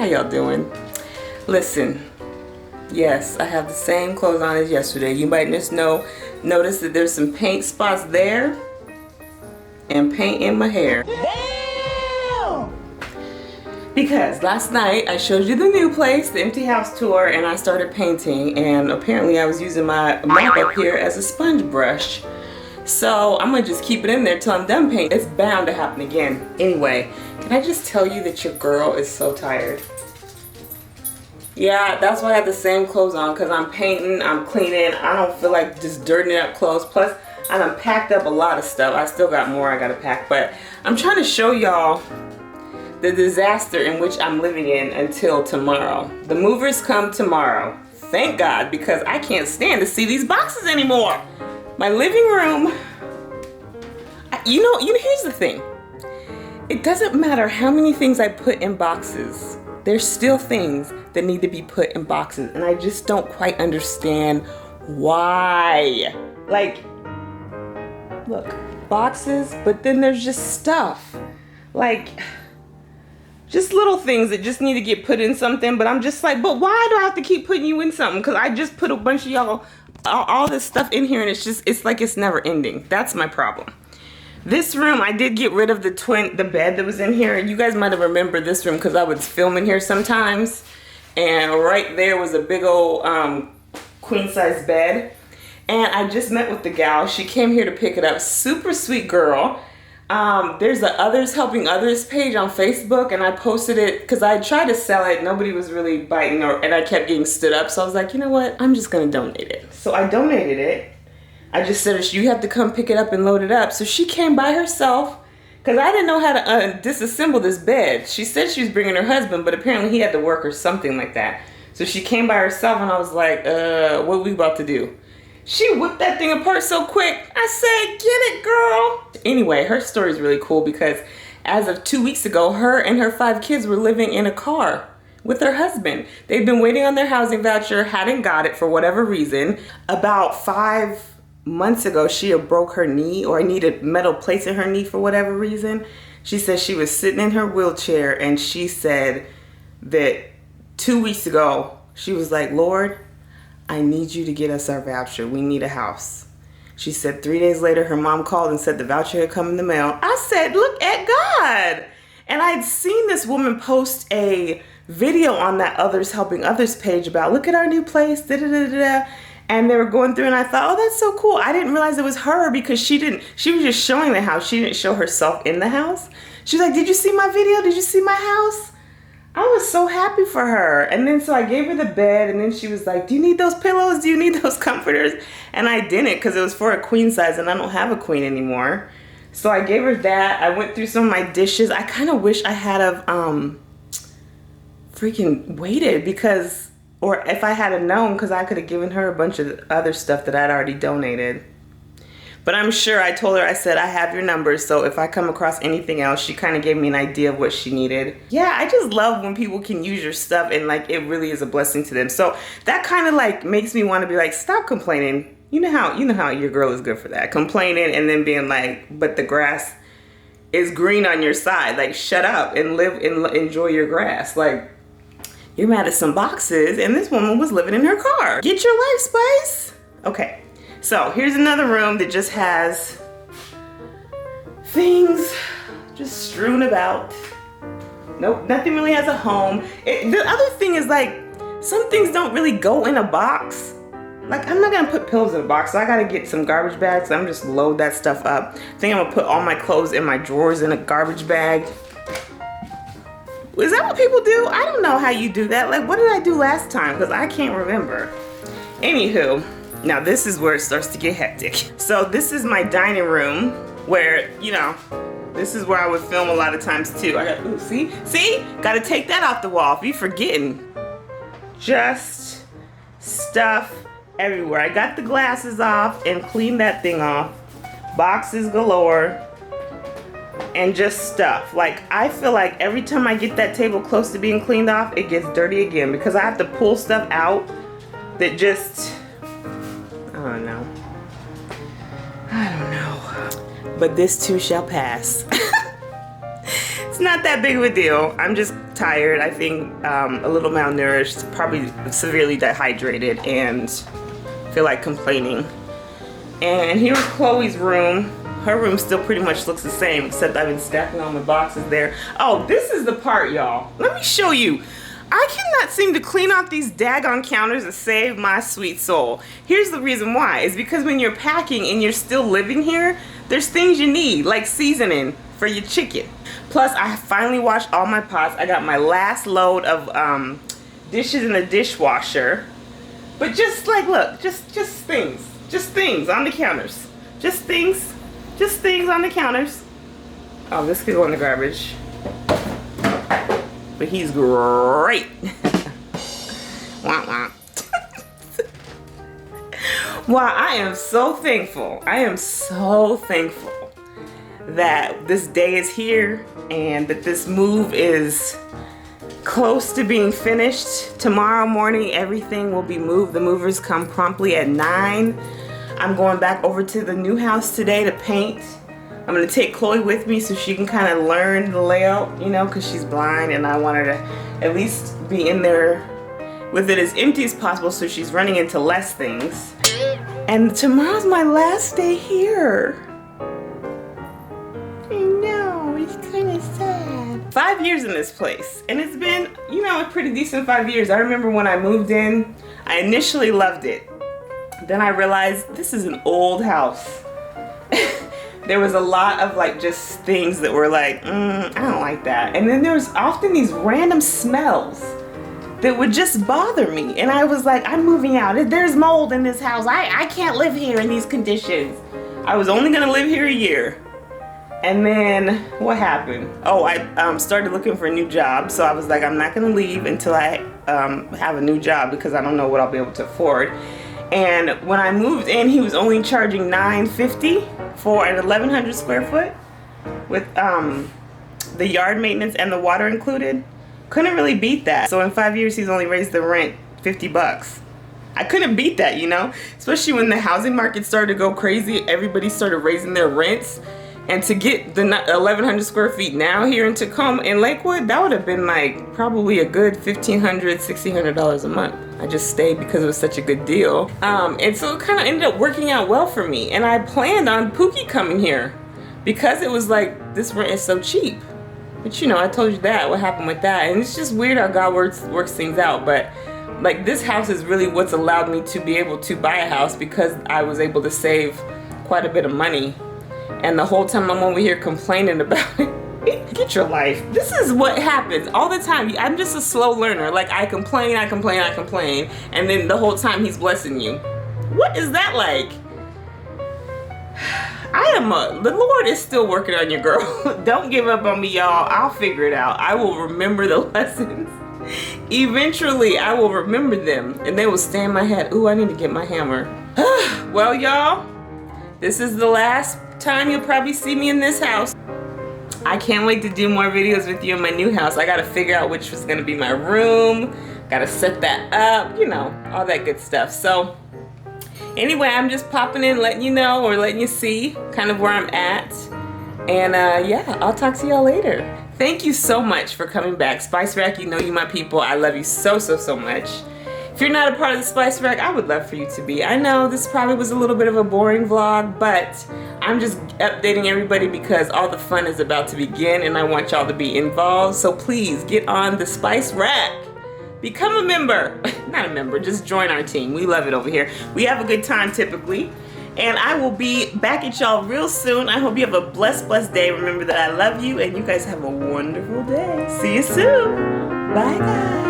How y'all doing? Listen, yes, I have the same clothes on as yesterday. You might just notice that there's some paint spots there and paint in my hair. Damn! Because last night I showed you the new place, the empty house tour, and I started painting, and apparently I was using my mop up here as a sponge brush. So I'm gonna just keep it in there till I'm done painting. It's bound to happen again. Anyway, can I just tell you that your girl is so tired? Yeah, that's why I have the same clothes on, because I'm painting, I'm cleaning. I don't feel like just dirtying up clothes. Plus, I done packed up a lot of stuff. I still got more I gotta pack, but I'm trying to show y'all the disaster in which I'm living in until tomorrow. The movers come tomorrow. Thank God, because I can't stand to see these boxes anymore. My living room, you know, here's the thing. It doesn't matter how many things I put in boxes. There's still things that need to be put in boxes, and I just don't quite understand why. Like, look, boxes, but then there's just stuff. Like, just little things that just need to get put in something, but I'm just like, but why do I have to keep putting you in something? Because I just put a bunch of y'all, all this stuff in here, and it's like it's never ending. That's my problem. This room, I did get rid of the bed that was in here. You guys might have remembered this room because I would film in here sometimes. And right there was a big old queen size bed. And I just met with the gal. She came here to pick it up. Super sweet girl. There's a Others Helping Others page on Facebook, and I posted it because I tried to sell it. Nobody was really biting, and I kept getting stood up. So I was like, you know what? I'm just going to donate it. So I donated it. I just said, you have to come pick it up and load it up. So she came by herself because I didn't know how to disassemble this bed. She said she was bringing her husband, but apparently he had to work or something like that. So she came by herself, and I was like, what are we about to do? She whipped that thing apart so quick. I said, get it, girl. Anyway, her story is really cool because as of 2 weeks ago, her and her 5 kids were living in a car with her husband. They'd been waiting on their housing voucher, hadn't got it for whatever reason. About 5 months ago, she had broke her knee or needed metal plates in her knee for whatever reason. She said she was sitting in her wheelchair, and she said that 2 weeks ago, she was like, Lord, I need you to get us our voucher. We need a house. She said 3 days later, her mom called and said the voucher had come in the mail. I said, look at God. And I'd seen this woman post a video on that Others Helping Others page about, look at our new place, da-da-da-da-da. And they were going through, and I thought, oh, that's so cool. I didn't realize it was her because she was just showing the house. She didn't show herself in the house. She's like, did you see my video? Did you see my house? I was so happy for her. And then so I gave her the bed, and then she was like, do you need those pillows? Do you need those comforters? And I didn't, because it was for a queen size, and I don't have a queen anymore. So I gave her that. I went through some of my dishes. I kind of wish I had freaking waited because, or if I had known, because I could have given her a bunch of other stuff that I'd already donated. But I'm sure I told her, I said, I have your numbers, so if I come across anything else, she kind of gave me an idea of what she needed. Yeah, I just love when people can use your stuff and like it really is a blessing to them. So that kind of like makes me want to be like, stop complaining. You know how your girl is good for that. Complaining and then being like, but the grass is green on your side. Like, shut up and live and enjoy your grass. Like, you're mad at some boxes and this woman was living in her car. Get your life, Spice. Okay. So here's another room that just has things just strewn about. Nope, nothing really has a home. The other thing is like, some things don't really go in a box. Like, I'm not gonna put pillows in a box, so I gotta get some garbage bags. So I'm just load that stuff up. I think I'm gonna put all my clothes in my drawers in a garbage bag. Is that what people do? I don't know how you do that. Like, what did I do last time? Because I can't remember. Anywho. Now this is where it starts to get hectic. So this is my dining room where, you know, this is where I would film a lot of times too. I got, ooh, see, gotta take that off the wall. If you're forgetting, just stuff everywhere. I got the glasses off and cleaned that thing off. Boxes galore and just stuff. Like, I feel like every time I get that table close to being cleaned off, it gets dirty again because I have to pull stuff out that just, I don't know. But this too shall pass. it's not that big of a deal. I'm just tired. I think a little malnourished, probably severely dehydrated, and feel like complaining. And here's Chloe's room. Her room still pretty much looks the same, except I've been stacking all my boxes there. Oh, this is the part, y'all. Let me show you. I cannot seem to clean off these daggone counters to save my sweet soul. Here's the reason why. It's because when you're packing and you're still living here, there's things you need, like seasoning for your chicken. Plus, I finally washed all my pots. I got my last load of dishes in the dishwasher. But just like, look, just things. Just things on the counters. Just things on the counters. Oh, this could go in the garbage. But he's great. Wah, wah. Wow, I am so thankful. I am so thankful that this day is here and that this move is close to being finished. Tomorrow morning, everything will be moved. The movers come promptly at 9. I'm going back over to the new house today to paint. I'm gonna take Chloe with me so she can kind of learn the layout, you know, because she's blind and I want her to at least be in there with it as empty as possible so she's running into less things. And tomorrow's my last day here. I know, it's kind of sad. 5 years in this place, and it's been, you know, a pretty decent 5 years. I remember when I moved in, I initially loved it. Then I realized this is an old house. There was a lot of like just things that were like, I don't like that. And then there was often these random smells that would just bother me. And I was like, I'm moving out. There's mold in this house. I can't live here in these conditions. I was only gonna live here a year. And then what happened? Oh, I started looking for a new job. So I was like, I'm not gonna leave until I have a new job because I don't know what I'll be able to afford. And when I moved in, he was only charging $9.50 for an 1,100 square foot with the yard maintenance and the water included. Couldn't really beat that. So in 5 years, he's only raised the rent $50. I couldn't beat that, you know, especially when the housing market started to go crazy. Everybody started raising their rents. And to get the 1,100 square feet now here in Tacoma in Lakewood, that would have been like probably a good $1,500, $1,600 a month. I just stayed because it was such a good deal. And so it kind of ended up working out well for me. And I planned on Pookie coming here because it was like, this rent is so cheap. But you know, I told you that, what happened with that. And it's just weird how God works things out. But like this house is really what's allowed me to be able to buy a house because I was able to save quite a bit of money. And the whole time I'm over here complaining about it. Get your life. This is what happens all the time. I'm just a slow learner. Like I complain. And then the whole time he's blessing you. What is that like? The Lord is still working on you, girl. Don't give up on me, y'all. I'll figure it out. I will remember the lessons. Eventually, I will remember them. And they will stay in my head. Ooh, I need to get my hammer. Well, y'all, this is the last time you'll probably see me in this house. I can't wait to do more videos with you in my new house. I gotta figure out which was gonna be my room. Gotta set that up, you know, all that good stuff. So anyway, I'm just popping in, letting you know or letting you see kind of where I'm at. And yeah, I'll talk to y'all later. Thank you so much for coming back. Spice Rack, you know you my people. I love you so much. If you're not a part of the Spice Rack, I would love for you to be. I know this probably was a little bit of a boring vlog, but I'm just updating everybody because all the fun is about to begin and I want y'all to be involved. So please get on the Spice Rack. Become a member. Not a member, just join our team. We love it over here. We have a good time typically. And I will be back at y'all real soon. I hope you have a blessed day. Remember that I love you and you guys have a wonderful day. See you soon. Bye guys.